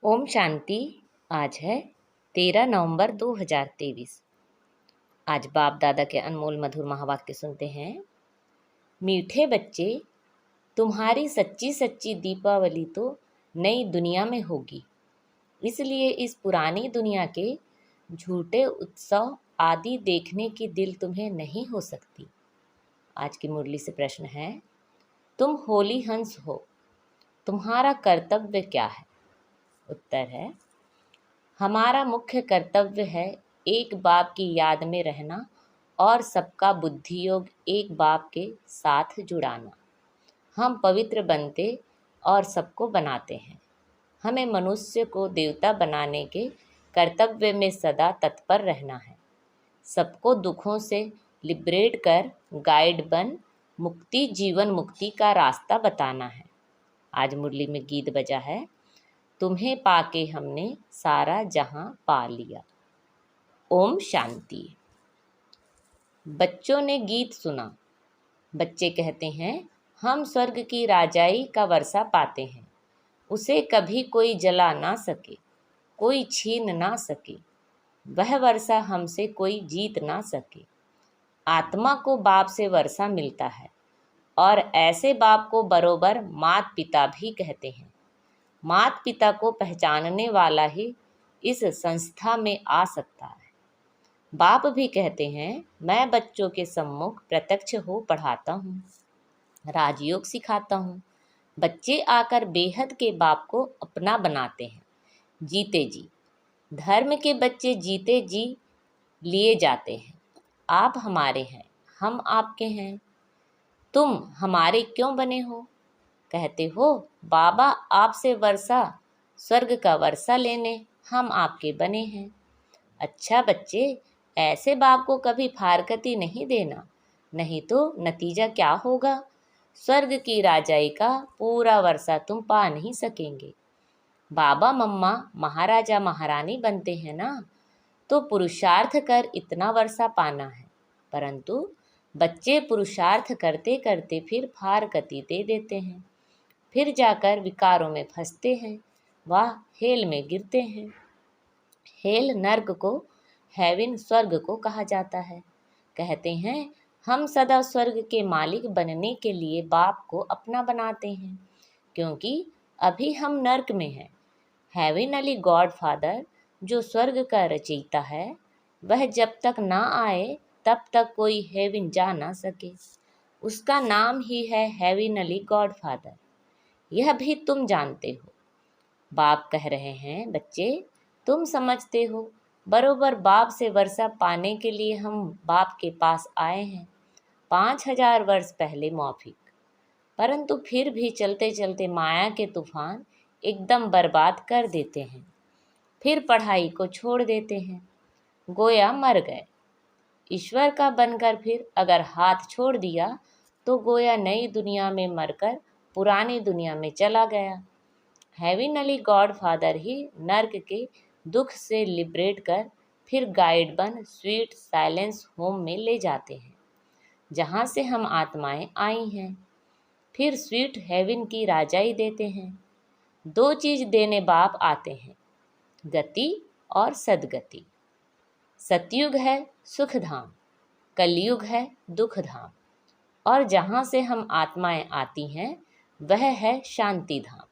ओम शांति। आज है 13 नवंबर 2023। आज बाप दादा के अनमोल मधुर महावाक्य सुनते हैं। मीठे बच्चे, तुम्हारी सच्ची सच्ची दीपावली तो नई दुनिया में होगी, इसलिए इस पुरानी दुनिया के झूठे उत्सव आदि देखने की दिल तुम्हें नहीं हो सकती। आज की मुरली से प्रश्न है, तुम होली हंस हो, तुम्हारा कर्तव्य क्या है? उत्तर है, हमारा मुख्य कर्तव्य है एक बाप की याद में रहना और सबका बुद्धि योग एक बाप के साथ जुड़ाना। हम पवित्र बनते और सबको बनाते हैं। हमें मनुष्य को देवता बनाने के कर्तव्य में सदा तत्पर रहना है। सबको दुखों से लिबरेट कर गाइड बन मुक्ति जीवन मुक्ति का रास्ता बताना है। आज मुरली में गीत बजा है, तुम्हें पाके हमने सारा जहां पा लिया। ओम शांति। बच्चों ने गीत सुना। बच्चे कहते हैं, हम स्वर्ग की राजाई का वर्षा पाते हैं, उसे कभी कोई जला ना सके, कोई छीन ना सके, वह वर्षा हमसे कोई जीत ना सके। आत्मा को बाप से वर्षा मिलता है और ऐसे बाप को बरोबर मात पिता भी कहते हैं। मात पिता को पहचानने वाला ही इस संस्था में आ सकता है। बाप भी कहते हैं, मैं बच्चों के सम्मुख प्रत्यक्ष हो पढ़ाता हूँ, राजयोग सिखाता हूँ। बच्चे आकर बेहद के बाप को अपना बनाते हैं। जीते जी धर्म के बच्चे जीते जी लिए जाते हैं। आप हमारे हैं, हम आपके हैं। तुम हमारे क्यों बने हो? कहते हो, बाबा आपसे वर्षा स्वर्ग का वर्षा लेने हम आपके बने हैं। अच्छा बच्चे, ऐसे बाप को कभी फारकती नहीं देना, नहीं तो नतीजा क्या होगा? स्वर्ग की राजाई का पूरा वर्षा तुम पा नहीं सकेंगे। बाबा मम्मा महाराजा महारानी बनते हैं ना, तो पुरुषार्थ कर इतना वर्षा पाना है। परंतु बच्चे पुरुषार्थ करते करते फिर फारकती दे देते हैं, फिर जाकर विकारों में फंसते हैं, वह हेल में गिरते हैं। हेल नर्क को, हेवन स्वर्ग को कहा जाता है। कहते हैं, हम सदा स्वर्ग के मालिक बनने के लिए बाप को अपना बनाते हैं, क्योंकि अभी हम नर्क में हैं। हेवनली गॉड फादर जो स्वर्ग का रचयिता है, वह जब तक ना आए तब तक कोई हेवन जा ना सके। उसका नाम ही है हेवनली गॉड फादर। यह भी तुम जानते हो। बाप कह रहे हैं, बच्चे तुम समझते हो, बरोबर बाप से वर्षा पाने के लिए हम बाप के पास आए हैं 5000 वर्ष पहले मौफिक। परंतु फिर भी चलते चलते माया के तूफान एकदम बर्बाद कर देते हैं, फिर पढ़ाई को छोड़ देते हैं, गोया मर गए। ईश्वर का बनकर फिर अगर हाथ छोड़ दिया तो गोया नई दुनिया में मरकर पुरानी दुनिया में चला गया। हेवनली गॉड फादर ही नर्क के दुख से लिबरेट कर फिर गाइड बन स्वीट साइलेंस होम में ले जाते हैं, जहाँ से हम आत्माएं आई हैं। फिर स्वीट हेवन की राजाई देते हैं। 2 चीज़ देने बाप आते हैं, गति और सदगति। सतयुग है सुख धाम, कलयुग है दुख धाम, और जहाँ से हम आत्माएं आती हैं वह है शांति धाम।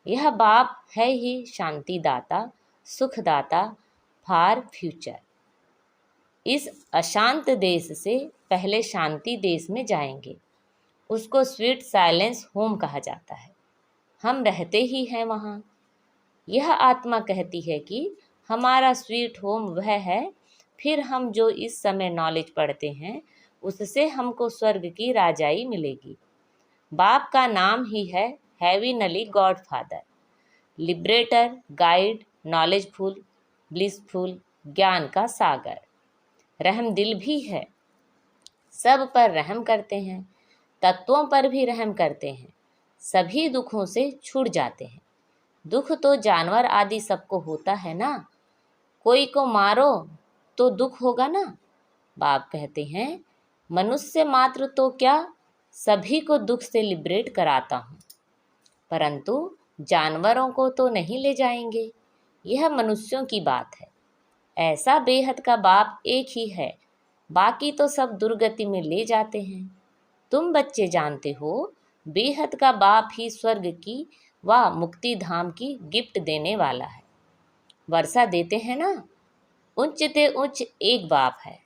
यह बाप है ही शांति दाता, सुखदाता फॉर फ्यूचर। इस अशांत देश से पहले शांति देश में जाएंगे, उसको स्वीट साइलेंस होम कहा जाता है। हम रहते ही हैं वहाँ। यह आत्मा कहती है कि हमारा स्वीट होम वह है। फिर हम जो इस समय नॉलेज पढ़ते हैं उससे हमको स्वर्ग की राजाई मिलेगी। बाप का नाम ही है heavenly God father, liberator, guide, knowledgeful, blissful, ज्ञान का सागर। रहम दिल भी है, सब पर रहम करते हैं, तत्वों पर भी रहम करते हैं, सभी दुखों से छूट जाते हैं। दुख तो जानवर आदि सबको होता है ना, कोई को मारो तो दुख होगा ना। बाप कहते हैं, मनुष्य मात्र तो क्या, सभी को दुख से लिबरेट कराता हूँ। परंतु जानवरों को तो नहीं ले जाएंगे, यह मनुष्यों की बात है। ऐसा बेहद का बाप एक ही है, बाकी तो सब दुर्गति में ले जाते हैं। तुम बच्चे जानते हो, बेहद का बाप ही स्वर्ग की व मुक्ति धाम की गिफ्ट देने वाला है। वर्षा देते हैं ना, उच्चते उच्च एक बाप है।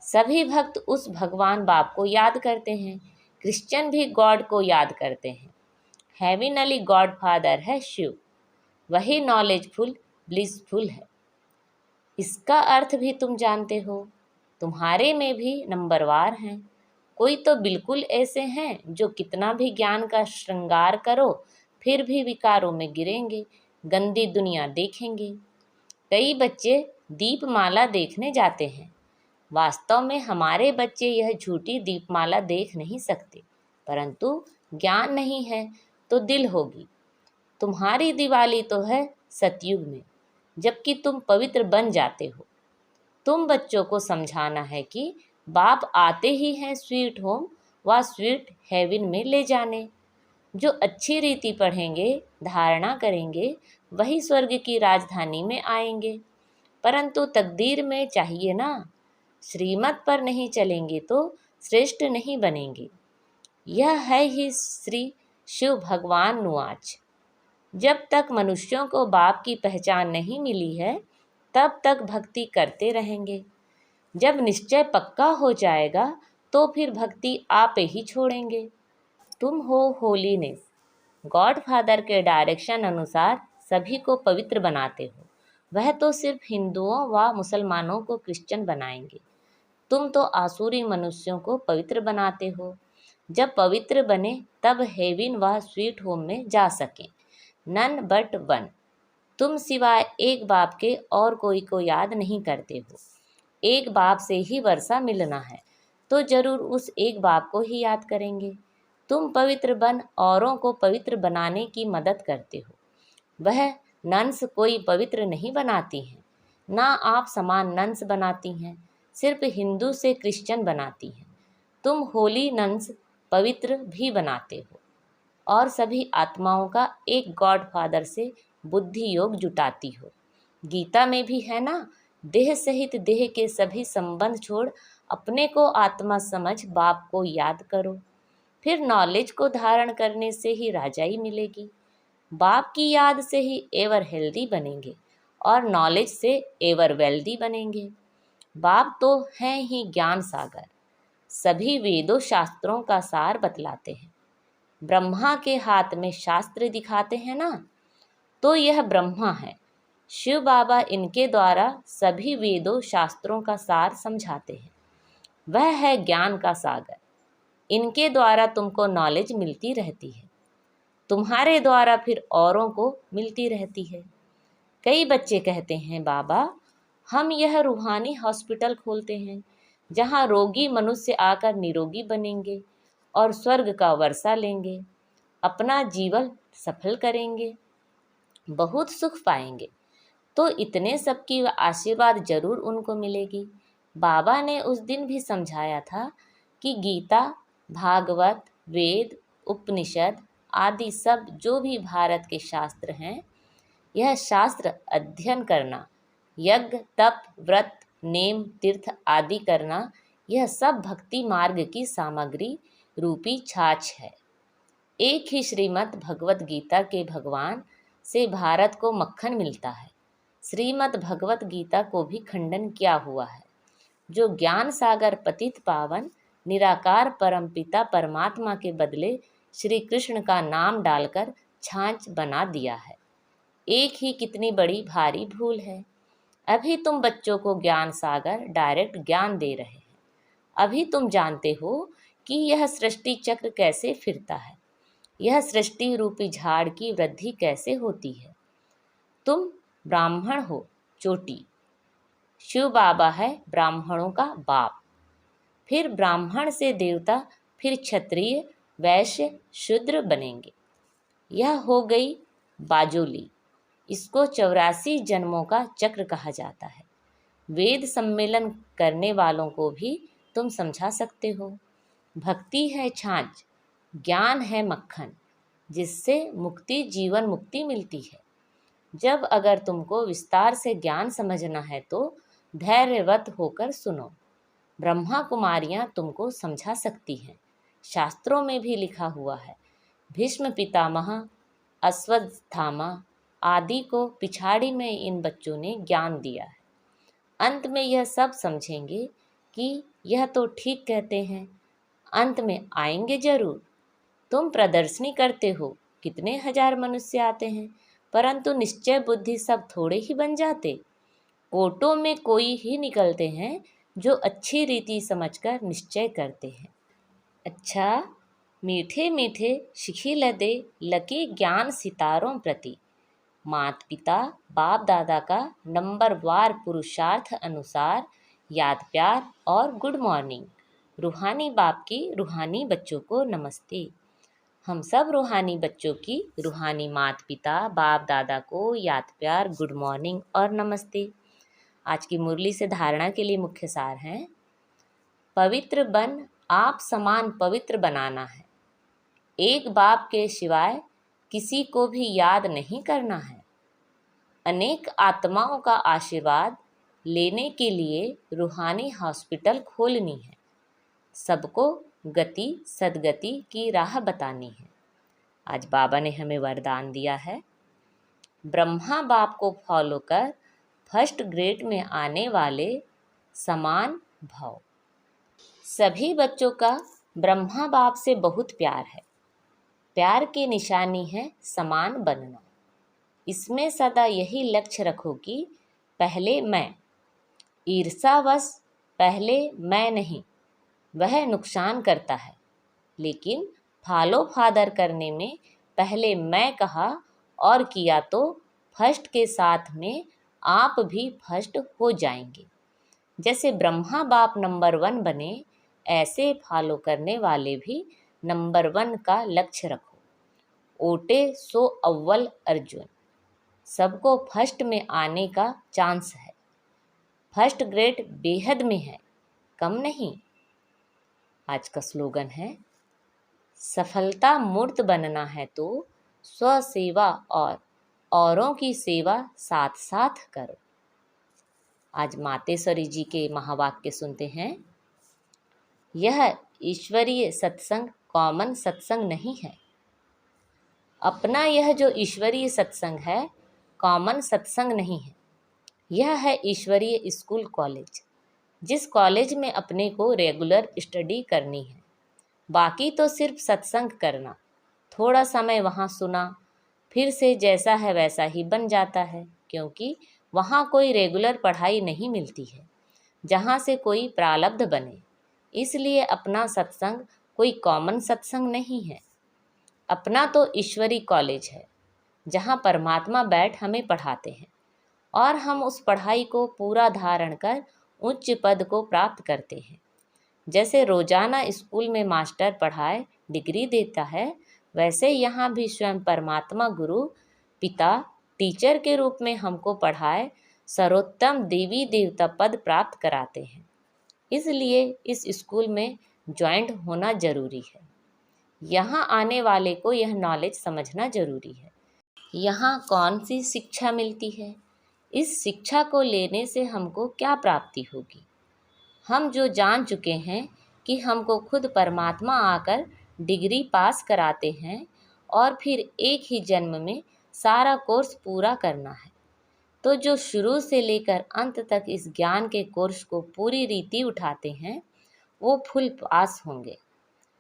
सभी भक्त उस भगवान बाप को याद करते हैं। क्रिश्चियन भी गॉड को याद करते हैं। हेविनली गॉड फादर है शिव, वही नॉलेजफुल ब्लिसफुल है। इसका अर्थ भी तुम जानते हो। तुम्हारे में भी नंबरवार हैं। कोई तो बिल्कुल ऐसे हैं जो कितना भी ज्ञान का श्रृंगार करो फिर भी विकारों में गिरेंगे, गंदी दुनिया देखेंगे। कई बच्चे दीपमाला देखने जाते हैं। वास्तव में हमारे बच्चे यह झूठी दीपमाला देख नहीं सकते, परंतु ज्ञान नहीं है तो दिल होगी। तुम्हारी दिवाली तो है सतयुग में, जबकि तुम पवित्र बन जाते हो। तुम बच्चों को समझाना है कि बाप आते ही हैं स्वीट होम व स्वीट हेवन में ले जाने। जो अच्छी रीति पढ़ेंगे, धारणा करेंगे, वही स्वर्ग की राजधानी में आएंगे। परंतु तकदीर में चाहिए ना, श्रीमत पर नहीं चलेंगे तो श्रेष्ठ नहीं बनेंगे। यह है ही श्री शिव भगवान नुआच। जब तक मनुष्यों को बाप की पहचान नहीं मिली है, तब तक भक्ति करते रहेंगे। जब निश्चय पक्का हो जाएगा तो फिर भक्ति आप ही छोड़ेंगे। तुम हो होलीनेस, गॉड फादर के डायरेक्शन अनुसार सभी को पवित्र बनाते हो। वह तो सिर्फ हिंदुओं व मुसलमानों को क्रिश्चियन बनाएंगे। तुम तो आसुरी मनुष्यों को पवित्र बनाते हो। जब पवित्र बने तब हेवन व स्वीट होम में जा सकें। None but one. तुम सिवाय एक बाप के और कोई को याद नहीं करते हो। एक बाप से ही वर्षा मिलना है तो जरूर उस एक बाप को ही याद करेंगे। तुम पवित्र बन औरों को पवित्र बनाने की मदद करते हो। वह नन्स कोई पवित्र नहीं बनाती हैं, ना आप समान नन्स बनाती हैं, सिर्फ हिंदू से क्रिश्चियन बनाती हैं। तुम होली नन्स पवित्र भी बनाते हो और सभी आत्माओं का एक गॉड फादर से बुद्धि योग जुटाती हो। गीता में भी है ना, देह सहित देह के सभी संबंध छोड़ अपने को आत्मा समझ बाप को याद करो। फिर नॉलेज को धारण करने से ही राजाई मिलेगी। बाप की याद से ही एवर हेल्दी बनेंगे और नॉलेज से एवर वेल्दी बनेंगे। बाप तो हैं ही ज्ञान सागर, सभी वेदों शास्त्रों का सार बतलाते हैं। ब्रह्मा के हाथ में शास्त्र दिखाते हैं ना, तो यह ब्रह्मा है। शिव बाबा इनके द्वारा सभी वेदों शास्त्रों का सार समझाते हैं। वह है ज्ञान का सागर। इनके द्वारा तुमको नॉलेज मिलती रहती है, तुम्हारे द्वारा फिर औरों को मिलती रहती है। कई बच्चे कहते हैं, बाबा हम यह रूहानी हॉस्पिटल खोलते हैं जहाँ रोगी मनुष्य आकर निरोगी बनेंगे और स्वर्ग का वर्षा लेंगे, अपना जीवन सफल करेंगे, बहुत सुख पाएंगे। तो इतने सबकी आशीर्वाद जरूर उनको मिलेगी। बाबा ने उस दिन भी समझाया था कि गीता, भागवत, वेद, उपनिषद आदि सब जो भी भारत के शास्त्र हैं, यह शास्त्र अध्ययन करना, यज्ञ, तप, व्रत, नेम, तीर्थ आदि करना, यह सब भक्ति मार्ग की सामग्री रूपी छाछ है। एक ही श्रीमद् भगवत गीता के भगवान से भारत को मक्खन मिलता है। श्रीमद् भगवत गीता को भी खंडन किया हुआ है, जो ज्ञान सागर पतित पावन निराकार परमपिता परमात्मा के बदले श्री कृष्ण का नाम डालकर छाछ बना दिया है। एक ही कितनी बड़ी भारी भूल है। अभी तुम बच्चों को ज्ञान सागर डायरेक्ट ज्ञान दे रहे हैं। अभी तुम जानते हो कि यह सृष्टि चक्र कैसे फिरता है, यह सृष्टि रूपी झाड़ की वृद्धि कैसे होती है। तुम ब्राह्मण हो चोटी, शिव बाबा है ब्राह्मणों का बाप, फिर ब्राह्मण से देवता, फिर क्षत्रिय, वैश्य, शूद्र बनेंगे। यह हो गई बाजोली। इसको 84 जन्मों का चक्र कहा जाता है। वेद सम्मेलन करने वालों को भी तुम समझा सकते हो। भक्ति है छाछ, ज्ञान है मक्खन, जिससे मुक्ति जीवन मुक्ति मिलती है। जब अगर तुमको विस्तार से ज्ञान समझना है तो धैर्यवत होकर सुनो। ब्रह्मा कुमारियाँ तुमको समझा सकती हैं। शास्त्रों में भी लिखा हुआ है। भीष्म पितामह, अश्वत्थामा आदि को पिछाड़ी में इन बच्चों ने ज्ञान दिया है। अंत में यह सब समझेंगे कि यह तो ठीक कहते हैं, अंत में आएंगे जरूर। तुम प्रदर्शनी करते हो, कितने हजार मनुष्य आते हैं, परंतु निश्चय बुद्धि सब थोड़े ही बन जाते। कोटों में कोई ही निकलते हैं जो अच्छी रीति समझकर निश्चय करते हैं। अच्छा, मीठे मीठे शिखी लदे लके ज्ञान सितारों प्रति, मात पिता बाप दादा का नंबरवार पुरुषार्थ अनुसार याद प्यार और गुड मॉर्निंग। रूहानी बाप की रूहानी बच्चों को नमस्ते। हम सब रूहानी बच्चों की रूहानी मात पिता बाप दादा को याद प्यार, गुड मॉर्निंग और नमस्ते। आज की मुरली से धारणा के लिए मुख्य सार हैं। पवित्र बन आप समान पवित्र बनाना है। एक बाप के सिवाय किसी को भी याद नहीं करना है। अनेक आत्माओं का आशीर्वाद लेने के लिए रूहानी हॉस्पिटल खोलनी है। सबको गति सदगति की राह बतानी है। आज बाबा ने हमें वरदान दिया है, ब्रह्मा बाप को फॉलो कर फर्स्ट ग्रेड में आने वाले समान भाव। सभी बच्चों का ब्रह्मा बाप से बहुत प्यार है। प्यार की निशानी है समान बनना। इसमें सदा यही लक्ष्य रखो कि पहले मैं। ईर्ष्यावश पहले मैं नहीं, वह नुकसान करता है। लेकिन फॉलो फादर करने में पहले मैं कहा और किया तो फर्स्ट के साथ में आप भी फर्स्ट हो जाएंगे। जैसे ब्रह्मा बाप नंबर 1 बने, ऐसे फॉलो करने वाले भी नंबर 1 का लक्ष्य रखो। ओटे सो अव्वल अर्जुन। सबको फर्स्ट में आने का चांस है। फर्स्ट ग्रेड बेहद में है, कम नहीं। आज का स्लोगन है, सफलता मूर्त बनना है तो स्व सेवा और औरों की सेवा साथ साथ करो। आज मातेश्वरी जी के महावाक्य सुनते हैं। यह ईश्वरीय सत्संग कॉमन सत्संग नहीं है। अपना यह जो ईश्वरीय सत्संग है कॉमन सत्संग नहीं है। यह है ईश्वरीय स्कूल कॉलेज, जिस कॉलेज में अपने को रेगुलर स्टडी करनी है। बाकी तो सिर्फ सत्संग करना, थोड़ा समय वहाँ सुना, फिर से जैसा है वैसा ही बन जाता है, क्योंकि वहाँ कोई रेगुलर पढ़ाई नहीं मिलती है जहाँ से कोई प्रारब्ध बने। इसलिए अपना सत्संग कोई कॉमन सत्संग नहीं है। अपना तो ईश्वरी कॉलेज है, जहाँ परमात्मा बैठ हमें पढ़ाते हैं और हम उस पढ़ाई को पूरा धारण कर उच्च पद को प्राप्त करते हैं। जैसे रोजाना स्कूल में मास्टर पढ़ाए डिग्री देता है, वैसे यहाँ भी स्वयं परमात्मा गुरु पिता टीचर के रूप में हमको पढ़ाए सर्वोत्तम देवी देवता पद प्राप्त कराते हैं। इसलिए इस स्कूल में ज्वाइंट होना जरूरी है। यहाँ आने वाले को यह नॉलेज समझना जरूरी है। यहाँ कौन सी शिक्षा मिलती है, इस शिक्षा को लेने से हमको क्या प्राप्ति होगी। हम जो जान चुके हैं कि हमको खुद परमात्मा आकर डिग्री पास कराते हैं और फिर एक ही जन्म में सारा कोर्स पूरा करना है, तो जो शुरू से लेकर अंत तक इस ज्ञान के कोर्स को पूरी रीति उठाते हैं वो फुल पास होंगे।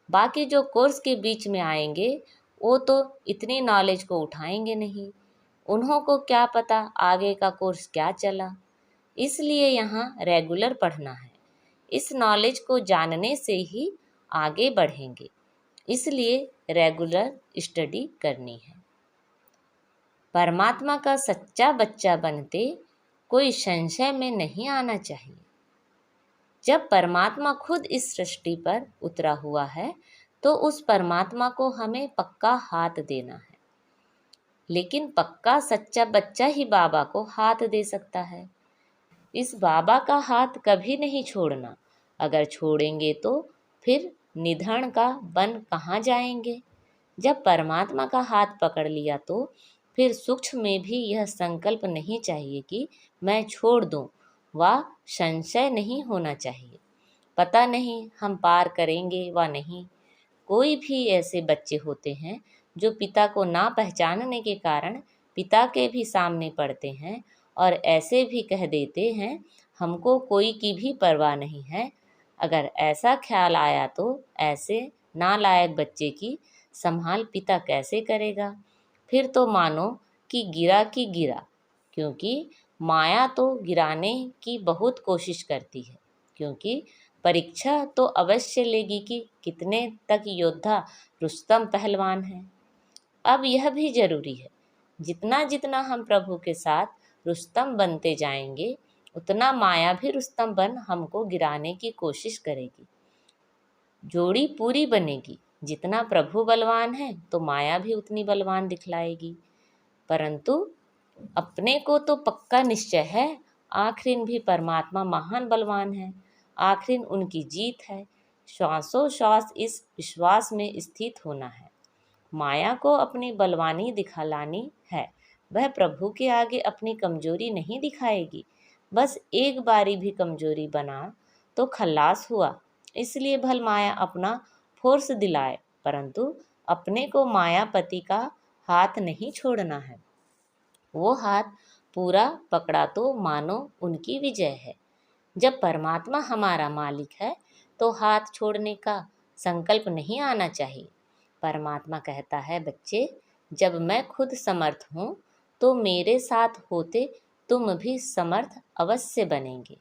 बाकी जो कोर्स के बीच में आएंगे वो तो इतनी नॉलेज को उठाएंगे नहीं, उन्हों को क्या पता आगे का कोर्स क्या चला। इसलिए यहाँ रेगुलर पढ़ना है। इस नॉलेज को जानने से ही आगे बढ़ेंगे, इसलिए रेगुलर स्टडी करनी है। परमात्मा का सच्चा बच्चा बनते कोई संशय में नहीं आना चाहिए। जब परमात्मा खुद इस सृष्टि पर उतरा हुआ है तो उस परमात्मा को हमें पक्का हाथ देना है। लेकिन पक्का सच्चा बच्चा ही बाबा को हाथ दे सकता है। इस बाबा का हाथ कभी नहीं छोड़ना। अगर छोड़ेंगे तो फिर निधन का बन कहाँ जाएंगे। जब परमात्मा का हाथ पकड़ लिया तो फिर सूक्ष्म में भी यह संकल्प नहीं चाहिए कि मैं छोड़ दूं, व संशय नहीं होना चाहिए पता नहीं हम पार करेंगे व नहीं। कोई भी ऐसे बच्चे होते हैं जो पिता को ना पहचानने के कारण पिता के भी सामने पड़ते हैं और ऐसे भी कह देते हैं हमको कोई की भी परवाह नहीं है। अगर ऐसा ख्याल आया तो ऐसे नालायक बच्चे की संभाल पिता कैसे करेगा? फिर तो मानो कि गिरा, क्योंकि माया तो गिराने की बहुत कोशिश करती है, क्योंकि परीक्षा तो अवश्य लेगी कि कितने तक योद्धा रुस्तम पहलवान है। अब यह भी जरूरी है, जितना जितना हम प्रभु के साथ रुस्तम बनते जाएंगे उतना माया भी रुस्तम बन हमको गिराने की कोशिश करेगी। जोड़ी पूरी बनेगी, जितना प्रभु बलवान है तो माया भी उतनी बलवान दिखलाएगी। परंतु अपने को तो पक्का निश्चय है आखिर भी परमात्मा महान बलवान है, आखिर उनकी जीत है। श्वासों श्वास इस विश्वास में स्थित होना है। माया को अपनी बलवानी दिखलानी है, वह प्रभु के आगे अपनी कमजोरी नहीं दिखाएगी। बस एक बारी भी कमजोरी बना तो खल्लास हुआ। इसलिए भल माया अपना फोर्स दिलाए, परंतु अपने को मायापति का हाथ नहीं छोड़ना है। वो हाथ पूरा पकड़ा तो मानो उनकी विजय है। जब परमात्मा हमारा मालिक है तो हाथ छोड़ने का संकल्प नहीं आना चाहिए। परमात्मा कहता है बच्चे, जब मैं खुद समर्थ हूँ तो मेरे साथ होते तुम भी समर्थ अवश्य बनेंगे।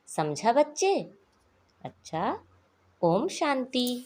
समझा बच्चे? अच्छा, ओम शांति।